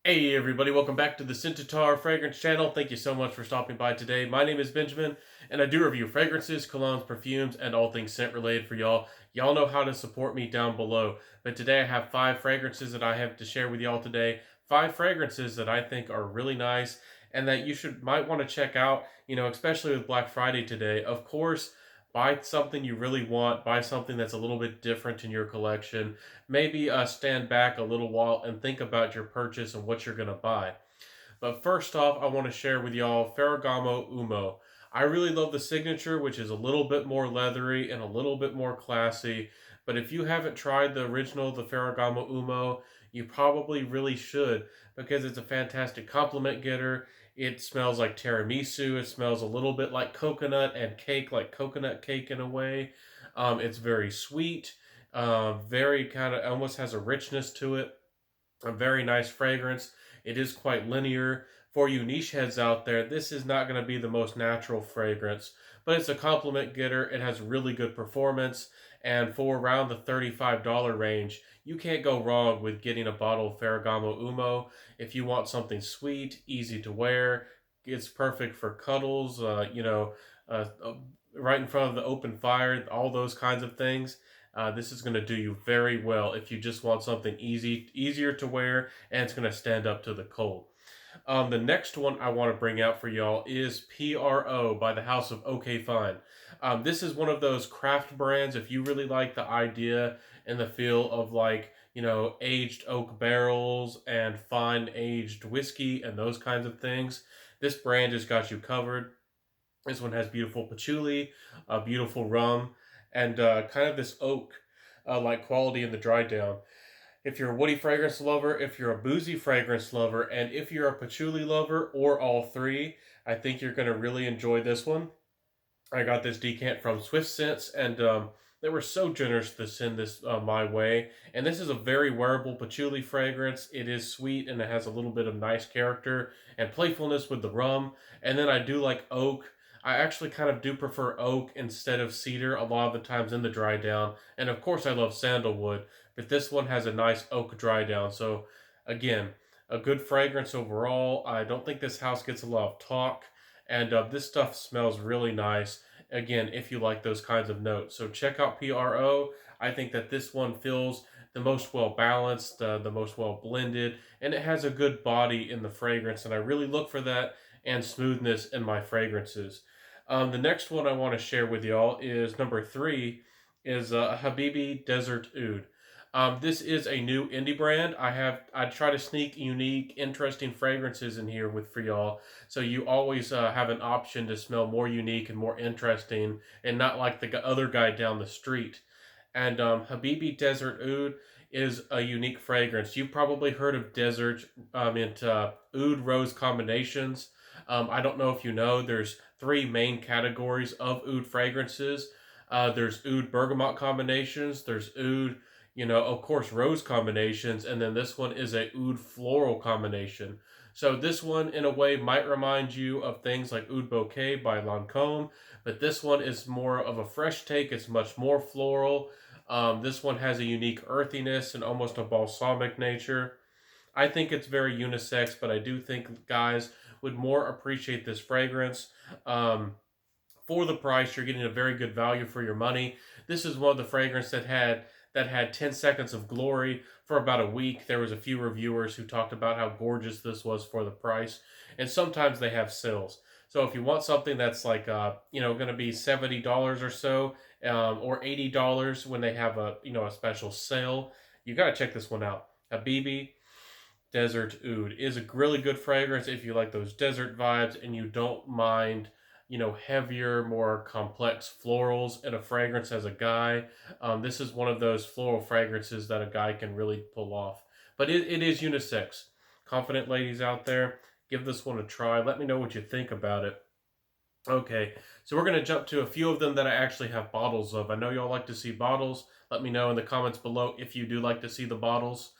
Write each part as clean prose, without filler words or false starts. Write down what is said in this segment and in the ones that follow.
Hey everybody, welcome back to the Scentaur Fragrance channel. Thank you so much for stopping by today. My name is Benjamin, and I do review fragrances, colognes, perfumes, and all things scent related for y'all. Y'all know how to support me down below. But today I have 5 fragrances that I have to share with y'all today. 5 fragrances that I think are really nice and that you might want to check out, especially with Black Friday today. Of course, buy something you really want, buy something that's a little bit different in your collection. Maybe stand back a little while and think about your purchase and what you're going to buy. But first off, I want to share with y'all Ferragamo Umo. I really love the signature, which is a little bit more leathery and a little bit more classy. But if you haven't tried the original, the Ferragamo Umo, you probably really should because it's a fantastic compliment getter. It smells like tiramisu. It smells a little bit like coconut and cake, like coconut cake in a way. It's very sweet, very kind of almost has a richness to it, a very nice fragrance. It is quite linear. For you niche heads out there, this is not going to be the most natural fragrance, but it's a compliment getter. It has really good performance, and for around the $35 range, you can't go wrong with getting a bottle of Ferragamo Umo. If you want something sweet, easy to wear, it's perfect for cuddles, uh, uh, right in front of the open fire, all those kinds of things. This is going to do you very well if you just want something easier to wear, and it's going to stand up to the cold. The next one I want to bring out for y'all is PRO by the House of OK Fine. This is one of those craft brands. If you really like the idea and the feel of aged oak barrels and fine aged whiskey and those kinds of things, this brand has got you covered. This one has beautiful patchouli, beautiful rum, and kind of this oak like quality in the dry down. If you're a woody fragrance lover, if you're a boozy fragrance lover, and if you're a patchouli lover, or all three, I think you're going to really enjoy this one. I got this decant from Swift Scents, and they were so generous to send this my way. And this is a very wearable patchouli fragrance. It is sweet and it has a little bit of nice character and playfulness with the rum. And then I do like oak. I actually kind of do prefer oak instead of cedar a lot of the times in the dry down. And of course, I love sandalwood, but this one has a nice oak dry down. So, again, a good fragrance overall. I don't think this house gets a lot of talk, and this stuff smells really nice. Again, if you like those kinds of notes, so check out PRO. I think that this one feels the most well balanced, the most well blended, and it has a good body in the fragrance. And I really look for that and smoothness in my fragrances. The next one I want to share with y'all is number 3, is Habibi Desert Oud. This is a new indie brand. I try to sneak unique, interesting fragrances in here with for y'all, so you always have an option to smell more unique and more interesting, and not like the other guy down the street. And Habibi Desert Oud is a unique fragrance. You've probably heard of desert into oud rose combinations. I don't know if you know, there's 3 main categories of oud fragrances. There's oud bergamot combinations. There's oud, of course, rose combinations, and then this one is a oud floral combination. So this one, in a way, might remind you of things like Oud Bouquet by Lancome, but this one is more of a fresh take. It's much more floral. This one has a unique earthiness and almost a balsamic nature. I think it's very unisex, but I do think guys would more appreciate this fragrance. For the price, you're getting a very good value for your money. This is one of the fragrances that had 10 seconds of glory for about a week. There was a few reviewers who talked about how gorgeous this was for the price, and sometimes they have sales. So if you want something that's like going to be $70 or so, or $80 when they have a special sale, you got to check this one out. Habibi Desert Oud is a really good fragrance if you like those desert vibes and you don't mind, heavier, more complex florals in a fragrance as a guy. This is one of those floral fragrances that a guy can really pull off. But it is unisex. Confident ladies out there, give this one a try. Let me know what you think about it. Okay, so we're going to jump to a few of them that I actually have bottles of. I know y'all like to see bottles. Let me know in the comments below if you do like to see the bottles.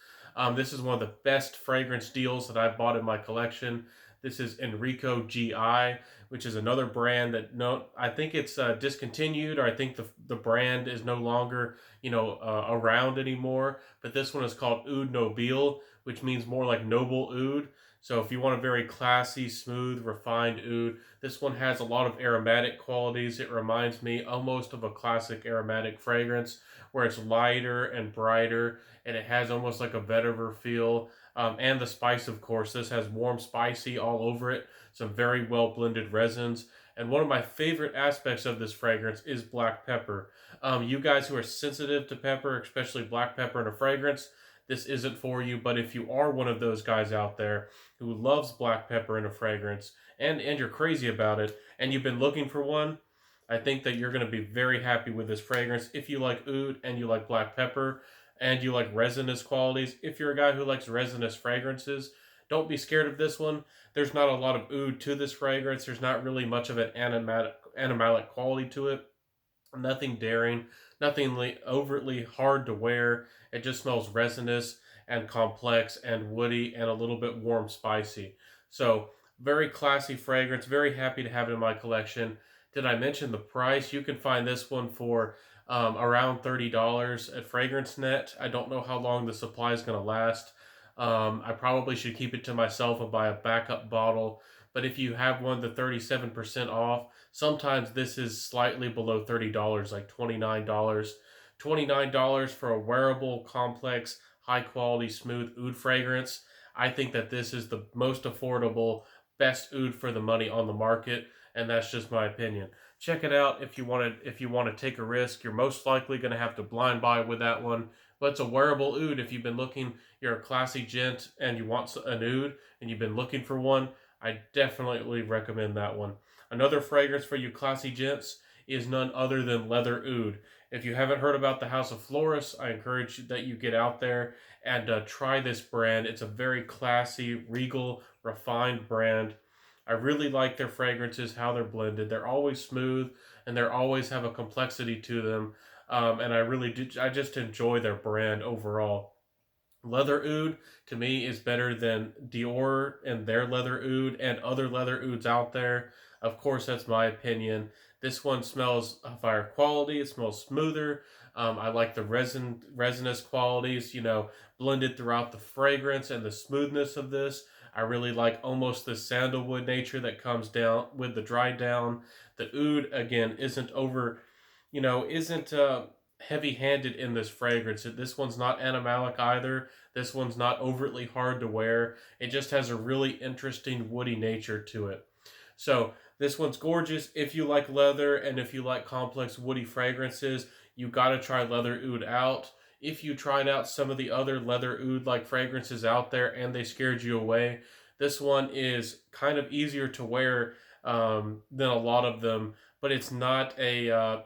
This is one of the best fragrance deals that I've bought in my collection. This is Enrico GI, which is another brand that I think it's discontinued, or I think the brand is no longer around anymore. But this one is called Oud Nobile, which means more like noble oud. So if you want a very classy, smooth, refined oud, this one has a lot of aromatic qualities. It reminds me almost of a classic aromatic fragrance where it's lighter and brighter, and it has almost like a vetiver feel. And the spice, of course, this has warm, spicy all over it. Some very well blended resins. And one of my favorite aspects of this fragrance is black pepper. You guys who are sensitive to pepper, especially black pepper in a fragrance, this isn't for you. But if you are one of those guys out there who loves black pepper in a fragrance and you're crazy about it and you've been looking for one, I think that you're going to be very happy with this fragrance. If you like oud and you like black pepper and you like resinous qualities, if you're a guy who likes resinous fragrances, don't be scared of this one. There's not a lot of oud to this fragrance. There's not really much of an animalic quality to it. Nothing daring, nothing overtly hard to wear. It just smells resinous and complex and woody and a little bit warm spicy. So, very classy fragrance. Very happy to have it in my collection. Did I mention the price? You can find this one for around $30 at FragranceNet. I don't know how long the supply is going to last. I probably should keep it to myself and buy a backup bottle. But if you have one, the 37% off, sometimes this is slightly below $30, like $29. $29 for a wearable, complex, high quality, smooth oud fragrance. I think that this is the most affordable, best oud for the money on the market, and that's just my opinion. Check it out if you want to take a risk. You're most likely going to have to blind buy with that one. But it's a wearable oud. If you've been looking, you're a classy gent and you want an oud and you've been looking for one, I definitely recommend that one. Another fragrance for you classy gents is none other than Leather Oud. If you haven't heard about the House of Florists, I encourage that you get out there and try this brand. It's a very classy, regal, refined brand. I really like their fragrances, how they're blended. They're always smooth and they always have a complexity to them. And I really do, I just enjoy their brand overall. Leather Oud to me is better than Dior and their Leather Oud and other Leather Ouds out there. Of course, that's my opinion. This one smells of higher quality. It smells smoother. I like the resinous qualities, blended throughout the fragrance and the smoothness of this. I really like almost the sandalwood nature that comes down with the dry down. The oud again isn't heavy-handed in this fragrance. This one's not animalic either. This one's not overtly hard to wear. It just has a really interesting woody nature to it. So this one's gorgeous. If you like leather and if you like complex woody fragrances, you gotta try Leather Oud out. If you tried out some of the other Leather Oud like fragrances out there and they scared you away, this one is kind of easier to wear than a lot of them, but it's not a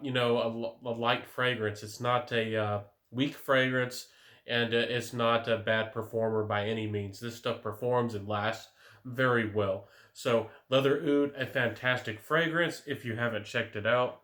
light fragrance. It's not a weak fragrance, and it's not a bad performer by any means. This stuff performs and lasts very well. So Leather Oud, a fantastic fragrance. If you haven't checked it out,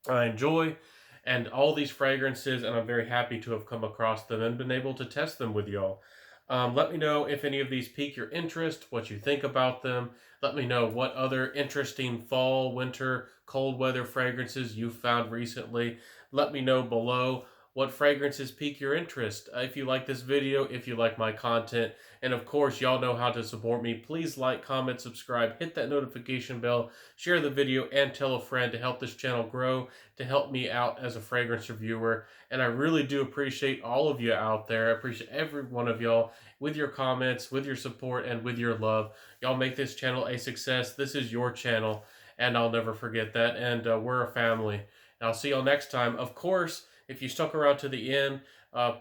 I enjoy and all these fragrances, and I'm very happy to have come across them and been able to test them with y'all. Let me know if any of these pique your interest, what you think about them. Let me know what other interesting fall, winter, cold weather fragrances you've found recently. Let me know below what fragrances pique your interest. If you like this video, if you like my content, and of course, y'all know how to support me. Please like, comment, subscribe, hit that notification bell, share the video, and tell a friend to help this channel grow, to help me out as a fragrance reviewer. And I really do appreciate all of you out there. I appreciate every one of y'all with your comments, with your support, and with your love. Y'all make this channel a success. This is your channel, and I'll never forget that. And we're a family. And I'll see y'all next time. Of course, if you stuck around to the end,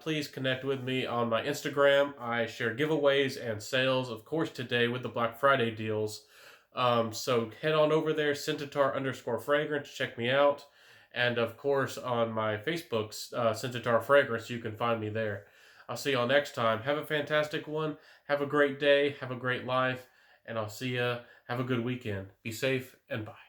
please connect with me on my Instagram. I share giveaways and sales, of course, today with the Black Friday deals. So head on over there, Centaur_fragrance, check me out. And of course, on my Facebook, Centaur Fragrance, you can find me there. I'll see y'all next time. Have a fantastic one. Have a great day. Have a great life. And I'll see ya. Have a good weekend. Be safe and bye.